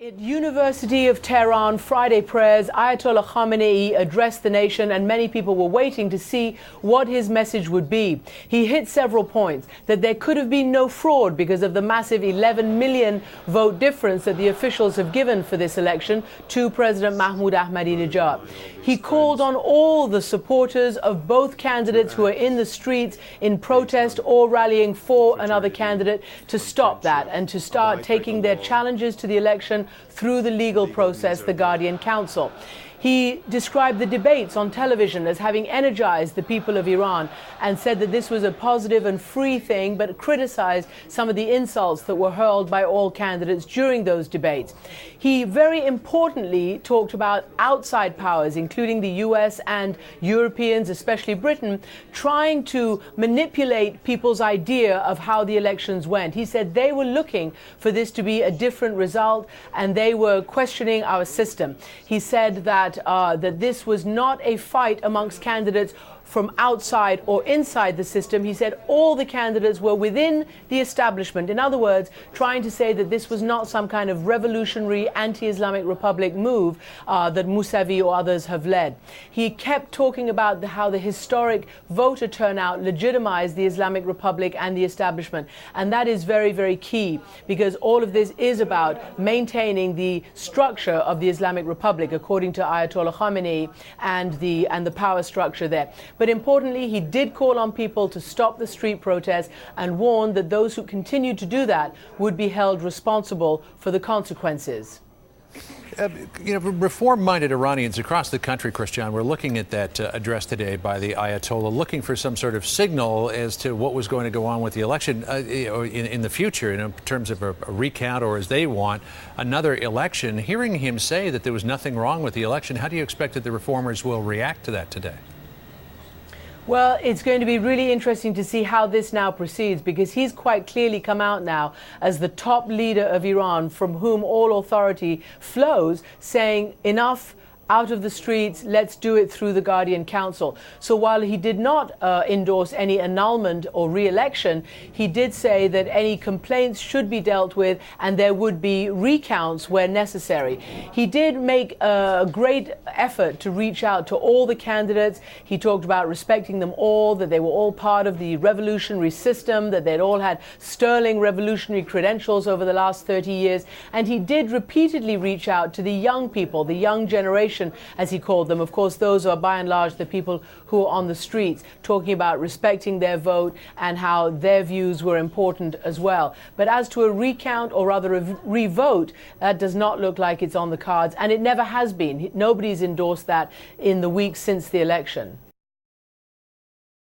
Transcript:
At University of Tehran Friday prayers, Ayatollah Khamenei addressed the nation and many people were waiting to see what his message would be. He hit several points: that there could have been no fraud because of the massive 11 million vote difference that the officials have given for this election to President Mahmoud Ahmadinejad. He called on all the supporters of both candidates who are in the streets in protest or rallying for another candidate to stop that and to start taking their challenges to the election through the legal process, the Guardian Council. He described the debates on television as having energized the people of Iran and said that this was a positive and free thing, but criticized some of the insults that were hurled by all candidates during those debates. He very importantly talked about outside powers, including the US and Europeans, especially Britain, trying to manipulate people's idea of how the elections went. He said they were looking for this to be a different result and they were questioning our system. He said that this was not a fight amongst candidates from outside or inside the system. He said all the candidates were within the establishment. In other words, trying to say that this was not some kind of revolutionary anti-Islamic Republic move that Mousavi or others have led. He kept talking about how the historic voter turnout legitimized the Islamic Republic and the establishment. And that is very, very key, because all of this is about maintaining the structure of the Islamic Republic, according to Ayatollah Khamenei, and the power structure there. But importantly, he did call on people to stop the street protests and warned that those who continued to do that would be held responsible for the consequences. Reform-minded Iranians across the country, Christian, were looking at that address today by the Ayatollah, looking for some sort of signal as to what was going to go on with the election in the future, in terms of a recount, or as they want, another election. Hearing him say that there was nothing wrong with the election, how do you expect that the reformers will react to that today? Well, it's going to be really interesting to see how this now proceeds, because he's quite clearly come out now as the top leader of Iran, from whom all authority flows, saying enough, out of the streets, let's do it through the Guardian Council. So while he did not endorse any annulment or re-election, he did say that any complaints should be dealt with and there would be recounts where necessary. He did make a great effort to reach out to all the candidates. He talked about respecting them all, that they were all part of the revolutionary system, that they'd all had sterling revolutionary credentials over the last 30 years. And he did repeatedly reach out to the young people, the young generation, as he called them. Of course, those are by and large the people who are on the streets, talking about respecting their vote and how their views were important as well. But as to a recount, or rather a re-vote, that does not look like it's on the cards, and it never has been. Nobody's endorsed that in the weeks since the election.